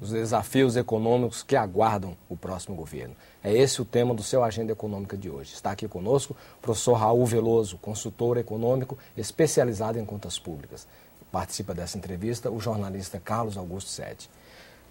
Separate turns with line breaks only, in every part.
os desafios econômicos que aguardam o próximo governo. É esse o tema do seu Agenda Econômica de hoje. Está aqui conosco o professor Raul Veloso, consultor econômico especializado em contas públicas. Participa dessa entrevista o jornalista Carlos Augusto Sete.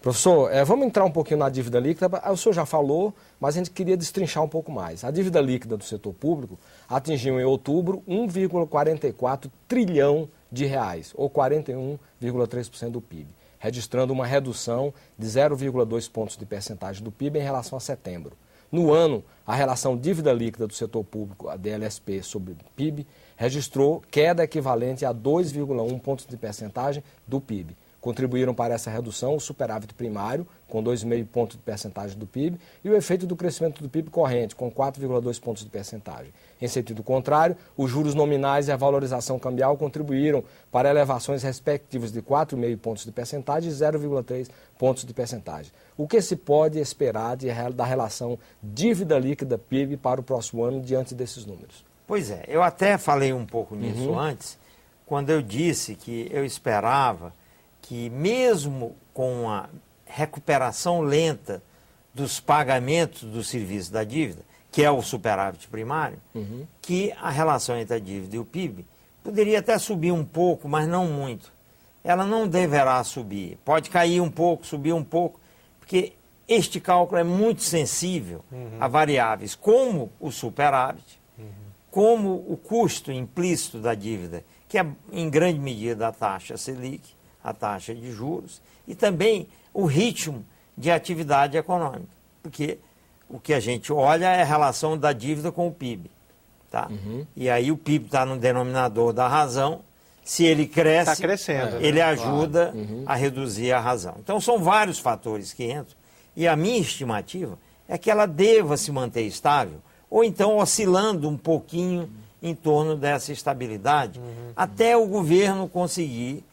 Professor, vamos entrar um pouquinho na dívida líquida. O senhor já falou, mas a gente queria destrinchar um pouco mais. A dívida líquida do setor público atingiu em outubro 1,44 trilhão de reais, ou 41,3% do PIB, registrando uma redução de 0,2 pontos de percentagem do PIB em relação a setembro. No ano, a relação dívida líquida do setor público, a DLSP, sobre PIB, registrou queda equivalente a 2,1 pontos de percentagem do PIB. Contribuíram para essa redução o superávit primário, com 2,5 pontos de percentagem do PIB, e o efeito do crescimento do PIB corrente, com 4,2 pontos de percentagem. Em sentido contrário, os juros nominais e a valorização cambial contribuíram para elevações respectivas de 4,5 pontos de percentagem e 0,3 pontos de percentagem. O que se pode esperar da relação dívida líquida PIB para o próximo ano diante desses números?
Pois é, eu até falei um pouco nisso antes, quando eu disse que eu esperava que mesmo com a recuperação lenta dos pagamentos do serviço da dívida, que é o superávit primário, que a relação entre a dívida e o PIB poderia até subir um pouco, mas não muito. Ela não deverá subir. Pode cair um pouco, subir um pouco, porque este cálculo é muito sensível a variáveis como o superávit, como o custo implícito da dívida, que é em grande medida a taxa Selic, a taxa de juros, e também o ritmo de atividade econômica, porque o que a gente olha é a relação da dívida com o PIB. Tá? E aí o PIB está no denominador da razão, se ele cresce,
tá crescendo,
ele ajuda a reduzir a razão. Então são vários fatores que entram, e a minha estimativa é que ela deva se manter estável, ou então oscilando um pouquinho em torno dessa estabilidade, até o governo conseguir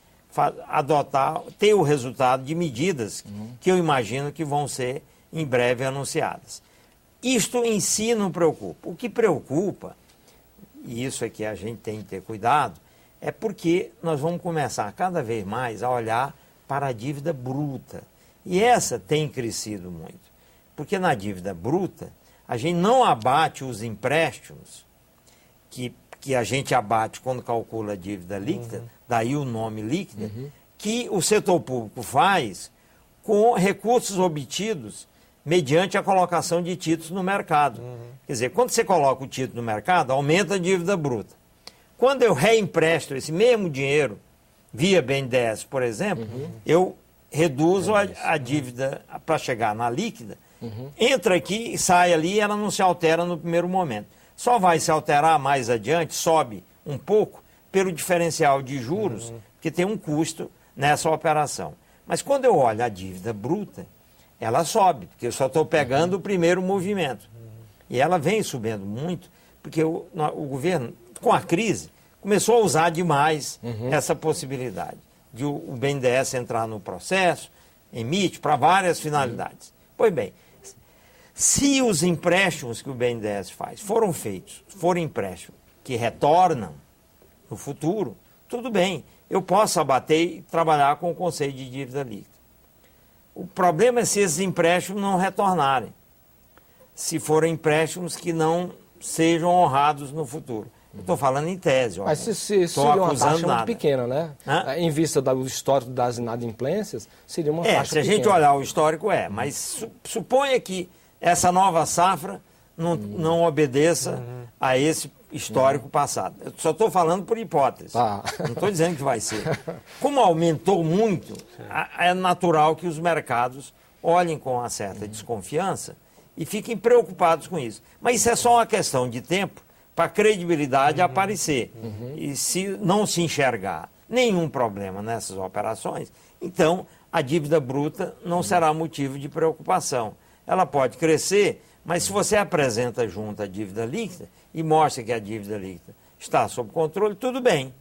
ter o resultado de medidas que eu imagino que vão ser em breve anunciadas. Isto em si não preocupa. O que preocupa, e isso é que a gente tem que ter cuidado, é porque nós vamos começar cada vez mais a olhar para a dívida bruta. E essa tem crescido muito. Porque na dívida bruta, a gente não abate os empréstimos que a gente abate quando calcula a dívida líquida, daí o nome líquida, que o setor público faz com recursos obtidos mediante a colocação de títulos no mercado. Quer dizer, quando você coloca o título no mercado, aumenta a dívida bruta. Quando eu reempresto esse mesmo dinheiro via BNDES, por exemplo, eu reduzo a dívida para chegar na líquida, entra aqui e sai ali e ela não se altera no primeiro momento. Só vai se alterar mais adiante, sobe um pouco, pelo diferencial de juros, que tem um custo nessa operação. Mas quando eu olho a dívida bruta, ela sobe, porque eu só estou pegando o primeiro movimento. E ela vem subindo muito, porque o governo, com a crise, começou a usar demais essa possibilidade de o BNDES entrar no processo, emite para várias finalidades. Pois bem, se os empréstimos que o BNDES faz forem empréstimos que retornam no futuro, tudo bem, eu posso abater e trabalhar com o conceito de dívida líquida. O problema é se esses empréstimos não retornarem, se forem empréstimos que não sejam honrados no futuro. Eu estou falando em tese.
Mas se seria uma taxa muito pequena, né? Em vista do histórico das inadimplências, seria uma taxa pequena.
Se a gente olhar o histórico, mas suponha que essa nova safra não obedeça a esse histórico passado. Eu só estou falando por hipótese. Não estou dizendo que vai ser. Como aumentou muito, é natural que os mercados olhem com uma certa desconfiança e fiquem preocupados com isso. Mas isso é só uma questão de tempo para a credibilidade aparecer. E se não se enxergar nenhum problema nessas operações, então a dívida bruta não será motivo de preocupação. Ela pode crescer, mas se você apresenta junto a dívida líquida e mostra que a dívida líquida está sob controle, tudo bem.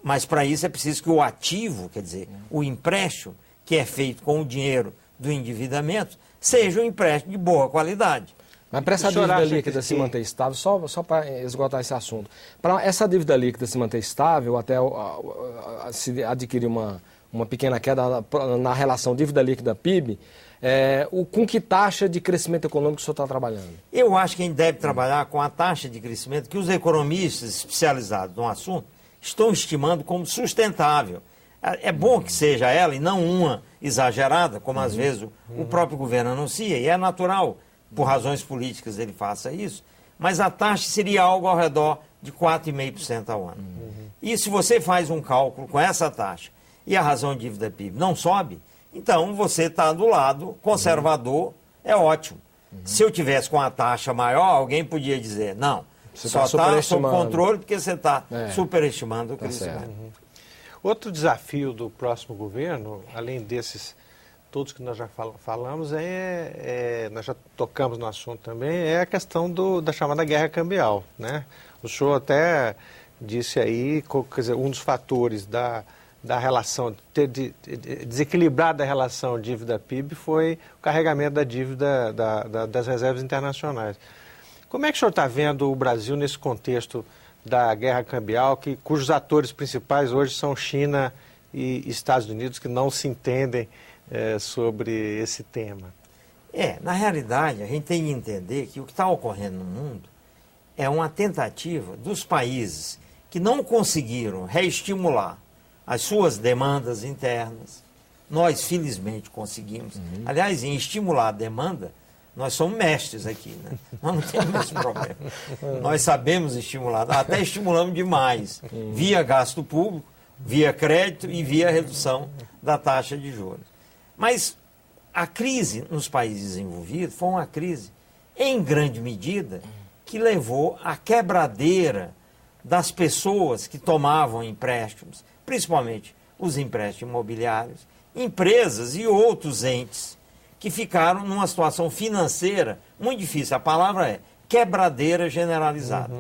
Mas para isso é preciso que o ativo, quer dizer, o empréstimo, que é feito com o dinheiro do endividamento, seja um empréstimo de boa qualidade.
Mas para essa dívida líquida se manter estável, só para esgotar esse assunto, para essa dívida líquida se manter estável, até se adquirir uma pequena queda na relação dívida líquida PIB, com que taxa de crescimento econômico o senhor está trabalhando?
Eu acho que a gente deve trabalhar com a taxa de crescimento que os economistas especializados no assunto estão estimando como sustentável. É bom que seja ela e não uma exagerada, como às vezes o próprio governo anuncia, e é natural, por razões políticas, ele faça isso, mas a taxa seria algo ao redor de 4,5% ao ano. E se você faz um cálculo com essa taxa e a razão de dívida PIB não sobe, então você está do lado conservador, é ótimo. Se eu tivesse com a taxa maior, alguém podia dizer, não, você só está sob controle porque você está superestimando o crescimento.
Outro desafio do próximo governo, além desses todos que nós já falamos, nós já tocamos no assunto também, é a questão da chamada guerra cambial, né? O senhor até disse aí, quer dizer, um dos fatores da relação, desequilibrada a relação dívida-PIB foi o carregamento da dívida das reservas internacionais. Como é que o senhor está vendo o Brasil nesse contexto da guerra cambial, cujos atores principais hoje são China e Estados Unidos, que não se entendem sobre esse tema?
Na realidade, a gente tem que entender que o que está ocorrendo no mundo é uma tentativa dos países que não conseguiram reestimular as suas demandas internas. Nós, felizmente, conseguimos. Aliás, em estimular a demanda, nós somos mestres aqui, né? Nós não temos esse problema. Nós sabemos estimular, até estimulamos demais, via gasto público, via crédito e via redução da taxa de juros. Mas a crise nos países desenvolvidos foi uma crise, em grande medida, que levou à quebradeira das pessoas que tomavam empréstimos, principalmente os empréstimos imobiliários, empresas e outros entes que ficaram numa situação financeira muito difícil. A palavra é quebradeira generalizada.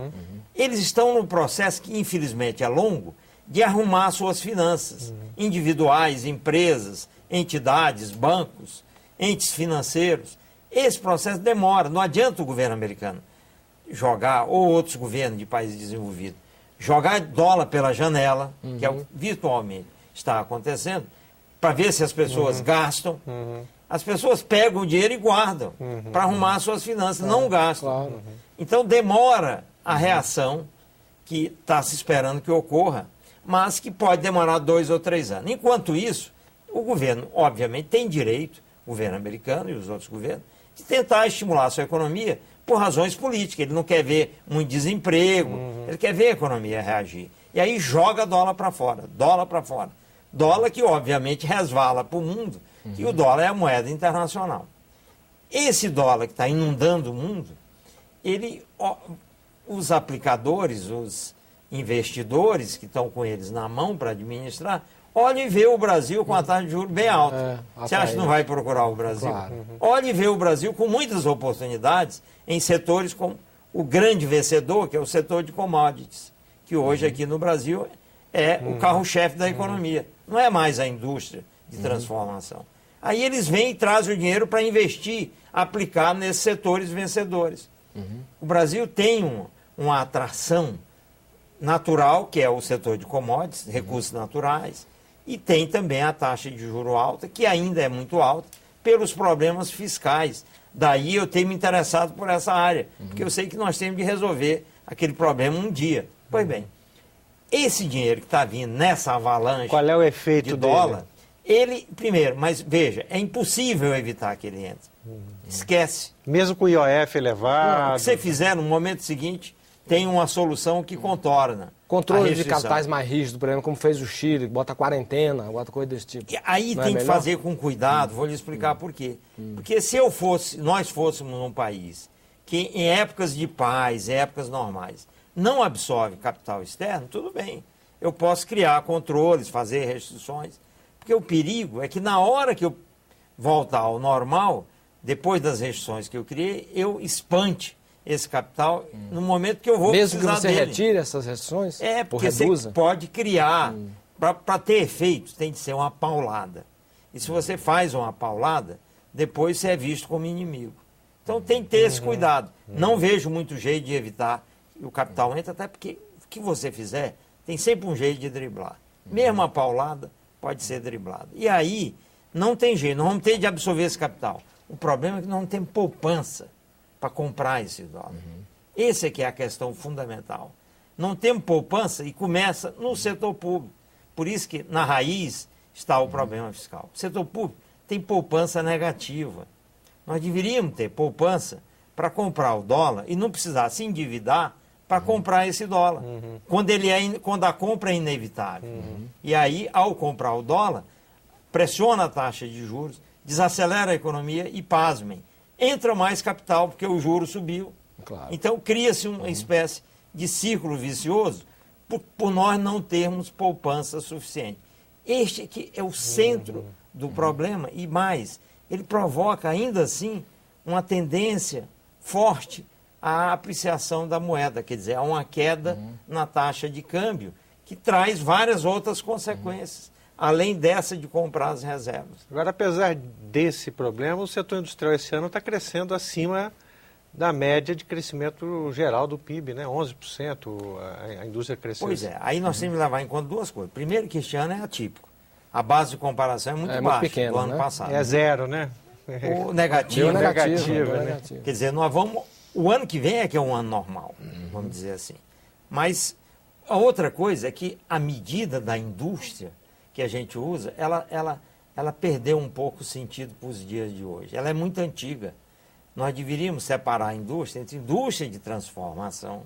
Eles estão num processo que, infelizmente, é longo, de arrumar suas finanças, individuais, empresas, entidades, bancos, entes financeiros. Esse processo demora. Não adianta o governo americano jogar, ou outros governos de países desenvolvidos, jogar dólar pela janela, que é o que virtualmente está acontecendo, para ver se as pessoas gastam. As pessoas pegam o dinheiro e guardam para arrumar suas finanças, não gastam.
Claro.
Então demora a reação que está se esperando que ocorra, mas que pode demorar 2 ou 3 anos. Enquanto isso, o governo, obviamente, tem direito, o governo americano e os outros governos, de tentar estimular a sua economia por razões políticas. Ele não quer ver muito desemprego, ele quer ver a economia reagir. E aí joga dólar para fora, dólar para fora. Dólar que, obviamente, resvala para o mundo, e o dólar é a moeda internacional. Esse dólar que está inundando o mundo, os aplicadores, os investidores que estão com eles na mão para administrar, olha e vê o Brasil com a taxa de juros bem alta. Você acha que não vai procurar o Brasil?
Claro.
Olha e vê o Brasil com muitas oportunidades em setores como o grande vencedor, que é o setor de commodities, que hoje aqui no Brasil é o carro-chefe da economia. Não é mais a indústria de transformação. Aí eles vêm e trazem o dinheiro para investir, aplicar nesses setores vencedores. O Brasil tem uma atração natural, que é o setor de commodities, recursos naturais, e tem também a taxa de juro alta, que ainda é muito alta, pelos problemas fiscais. Daí eu tenho me interessado por essa área, porque eu sei que nós temos de resolver aquele problema um dia. Pois bem, esse dinheiro que está vindo nessa avalanche
qual é o efeito
de dólar,
dele?
Ele, primeiro, mas veja, é impossível evitar que ele entre. Esquece.
Mesmo com o IOF elevado?
O que você fizer no momento seguinte, tem uma solução que contorna.
Controle de capitais mais rígido, por exemplo, como fez o Chile, bota quarentena, bota coisa desse tipo.
E aí
não
tem que fazer com cuidado, vou lhe explicar por quê. Porque se nós fôssemos num país que em épocas de paz, em épocas normais, não absorve capital externo, tudo bem. Eu posso criar controles, fazer restrições. Porque o perigo é que na hora que eu voltar ao normal, depois das restrições que eu criei, eu espante esse capital no momento que eu vou
mesmo
precisar
que você
dele.
retire essas restrições?
Porque você pode criar, para ter efeito, tem de ser uma paulada. E se você faz uma paulada, depois você é visto como inimigo. Então tem que ter esse cuidado. Não vejo muito jeito de evitar que o capital entre, até porque o que você fizer tem sempre um jeito de driblar. Mesmo a paulada pode ser driblado. E aí, não tem jeito, nós vamos ter de absorver esse capital. O problema é que nós não temos poupança para comprar esse dólar. Essa é que é a questão fundamental. Não temos poupança e começa no setor público. Por isso que na raiz está o problema fiscal. O setor público tem poupança negativa. Nós deveríamos ter poupança para comprar o dólar e não precisar se endividar para comprar esse dólar, quando a compra é inevitável. E aí, ao comprar o dólar, pressiona a taxa de juros, desacelera a economia e, pasmem, entra mais capital porque o juro subiu.
Claro.
Então, cria-se uma espécie de círculo vicioso por nós não termos poupança suficiente. Este aqui é o centro do problema e mais, ele provoca ainda assim uma tendência forte à apreciação da moeda, quer dizer, a uma queda na taxa de câmbio, que traz várias outras consequências, além dessa de comprar as reservas.
Agora, apesar desse problema, o setor industrial esse ano está crescendo acima da média de crescimento geral do PIB, né? 11%, a indústria cresceu.
Pois é, aí nós temos que levar em conta duas coisas. Primeiro que este ano é atípico. A base de comparação é muito baixa
pequeno,
do ano
né?
passado.
É zero, né?
O negativo.
Negativo, né?
negativo.
Quer dizer, nós vamos... O ano que vem é que é um ano normal, vamos dizer assim. Mas a outra coisa é que a medida da indústria que a gente usa, ela perdeu um pouco o sentido para os dias de hoje. Ela é muito antiga. Nós deveríamos separar a indústria entre indústria de transformação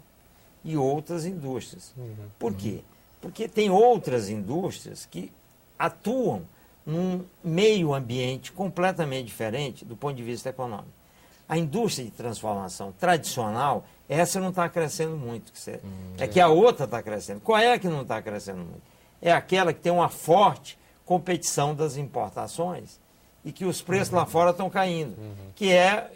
e outras indústrias. Por quê? Porque tem outras indústrias que atuam num meio ambiente completamente diferente do ponto de vista econômico. A indústria de transformação tradicional, essa não está crescendo muito. É que a outra está crescendo. Qual é a que não está crescendo muito? É aquela que tem uma forte competição das importações e que os preços lá fora estão caindo, que é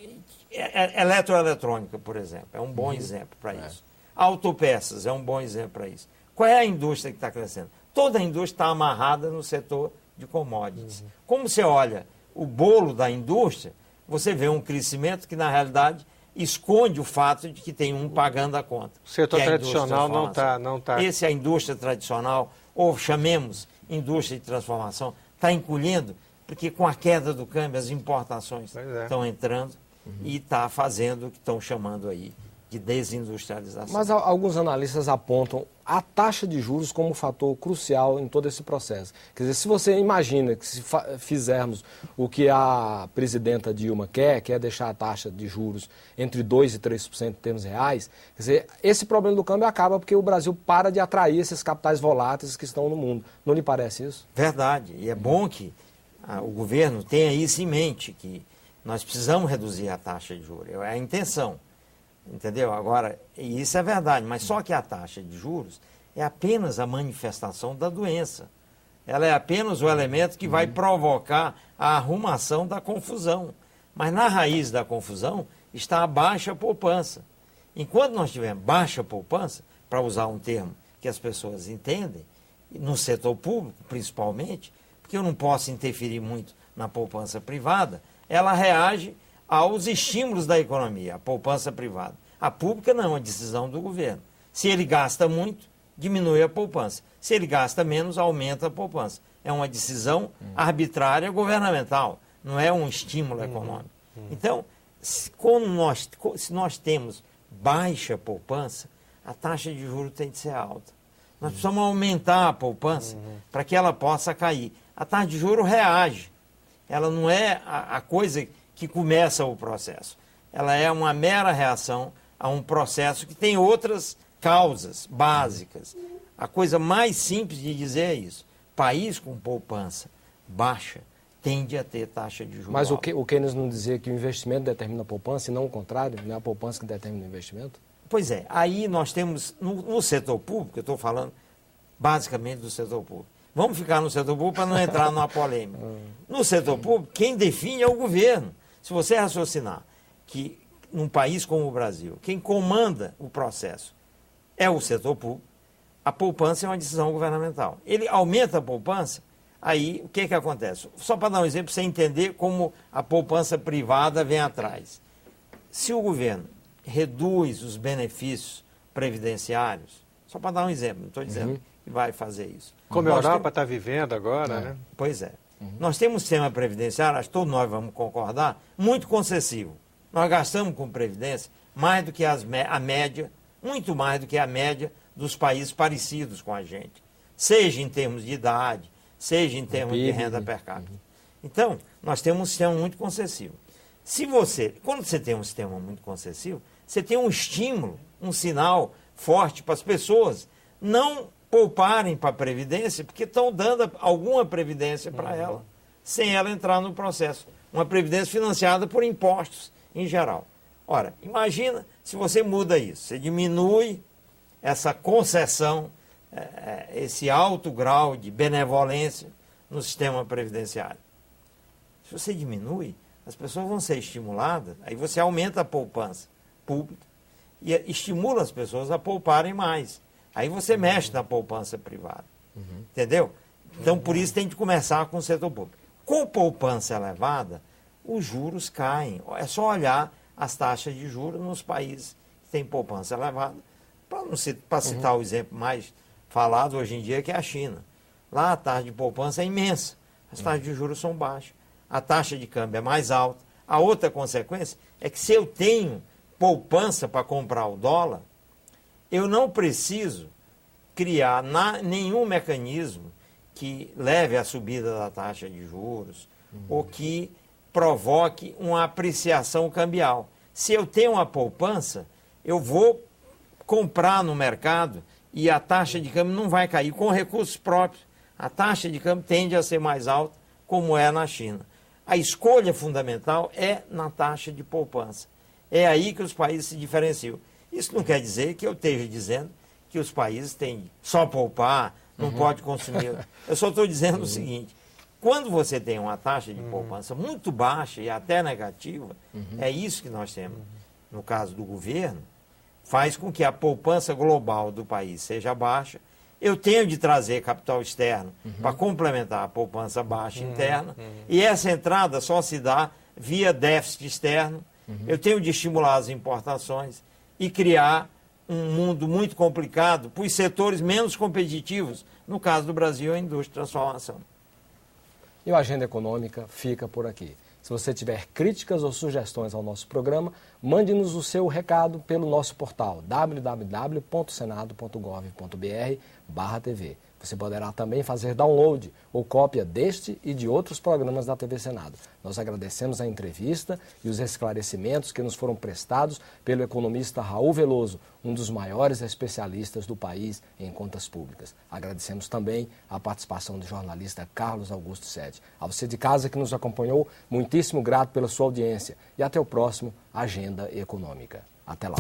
eletroeletrônica, por exemplo, é um bom exemplo para isso. Autopeças é um bom exemplo para isso. Qual é a indústria que está crescendo? Toda a indústria está amarrada no setor de commodities. Como você olha o bolo da indústria, você vê um crescimento que, na realidade, esconde o fato de que tem um pagando a conta.
O setor
é
tradicional não tá.
Esse é a indústria tradicional, ou chamemos indústria de transformação, está encolhendo, porque com a queda do câmbio as importações estão entrando e está fazendo o que estão chamando aí de desindustrialização.
Mas alguns analistas apontam a taxa de juros como um fator crucial em todo esse processo. Quer dizer, se você imagina que se fizermos o que a presidenta Dilma quer, que é deixar a taxa de juros entre 2% e 3% em termos reais, quer dizer, esse problema do câmbio acaba porque o Brasil para de atrair esses capitais voláteis que estão no mundo. Não lhe parece isso?
Verdade. E é bom que o governo tenha isso em mente, que nós precisamos reduzir a taxa de juros. É a intenção. Entendeu? Agora, e isso é verdade, mas só que a taxa de juros é apenas a manifestação da doença. Ela é apenas o elemento que vai provocar a arrumação da confusão. Mas na raiz da confusão está a baixa poupança. Enquanto nós tivermos baixa poupança, para usar um termo que as pessoas entendem, no setor público principalmente, porque eu não posso interferir muito na poupança privada, ela reage aos estímulos da economia, a poupança privada. A pública não, é decisão do governo. Se ele gasta muito, diminui a poupança. Se ele gasta menos, aumenta a poupança. É uma decisão arbitrária governamental, não é um estímulo econômico. Então, se nós temos baixa poupança, a taxa de juros tem de ser alta. Nós precisamos aumentar a poupança para que ela possa cair. A taxa de juros reage. Ela não é a coisa que começa o processo. Ela é uma mera reação a um processo que tem outras causas básicas. A coisa mais simples de dizer é isso. País com poupança baixa tende a ter taxa de juros
Mas
alta.
o Keynes não dizia que o investimento determina a poupança e não o contrário? Não é a poupança que determina o investimento?
Pois é. Aí nós temos, no setor público, eu estou falando basicamente do setor público. Vamos ficar no setor público para não entrar numa polêmica. No setor público, quem define é o governo. Se você raciocinar que num país como o Brasil, quem comanda o processo é o setor público, a poupança é uma decisão governamental. Ele aumenta a poupança, aí o que acontece? Só para dar um exemplo, para você entender como a poupança privada vem atrás. Se o governo reduz os benefícios previdenciários, só para dar um exemplo, não estou dizendo que vai fazer isso.
Como a Europa está vivendo agora, né?
Pois é. Nós temos um sistema previdenciário, acho que todos nós vamos concordar, muito concessivo. Nós gastamos com previdência mais do que a média, muito mais do que a média dos países parecidos com a gente. Seja em termos de idade, seja em termos de renda per capita. Então, nós temos um sistema muito concessivo. Quando você tem um sistema muito concessivo, você tem um estímulo, um sinal forte para as pessoas não pouparem para a Previdência, porque estão dando alguma Previdência para ela, sem ela entrar no processo. Uma Previdência financiada por impostos, em geral. Ora, imagina se você muda isso, você diminui essa concessão, esse alto grau de benevolência no sistema previdenciário. Se você diminui, as pessoas vão ser estimuladas, aí você aumenta a poupança pública e estimula as pessoas a pouparem mais. Aí você mexe na poupança privada. Entendeu? Então, por isso tem que começar com o setor público. Com poupança elevada, os juros caem. É só olhar as taxas de juros nos países que têm poupança elevada. Para citar o exemplo mais falado hoje em dia, que é a China. Lá a taxa de poupança é imensa. As taxas de juros são baixas. A taxa de câmbio é mais alta. A outra consequência é que se eu tenho poupança para comprar o dólar, eu não preciso criar nenhum mecanismo que leve à subida da taxa de juros ou que provoque uma apreciação cambial. Se eu tenho uma poupança, eu vou comprar no mercado e a taxa de câmbio não vai cair. Com recursos próprios, a taxa de câmbio tende a ser mais alta, como é na China. A escolha fundamental é na taxa de poupança. É aí que os países se diferenciam. Isso não quer dizer que eu esteja dizendo que os países têm só poupar, não pode consumir. Eu só estou dizendo o seguinte, quando você tem uma taxa de poupança muito baixa e até negativa, é isso que nós temos. No caso do governo, faz com que a poupança global do país seja baixa. Eu tenho de trazer capital externo para complementar a poupança baixa interna, e essa entrada só se dá via déficit externo. Eu tenho de estimular as importações e criar um mundo muito complicado para os setores menos competitivos, no caso do Brasil, a indústria de transformação.
E o Agenda Econômica fica por aqui. Se você tiver críticas ou sugestões ao nosso programa, mande-nos o seu recado pelo nosso portal www.senado.gov.br/TV. Você poderá também fazer download ou cópia deste e de outros programas da TV Senado. Nós agradecemos a entrevista e os esclarecimentos que nos foram prestados pelo economista Raul Veloso, um dos maiores especialistas do país em contas públicas. Agradecemos também a participação do jornalista Carlos Augusto Sete. A você de casa que nos acompanhou, muitíssimo grato pela sua audiência e até o próximo Agenda Econômica. Até lá.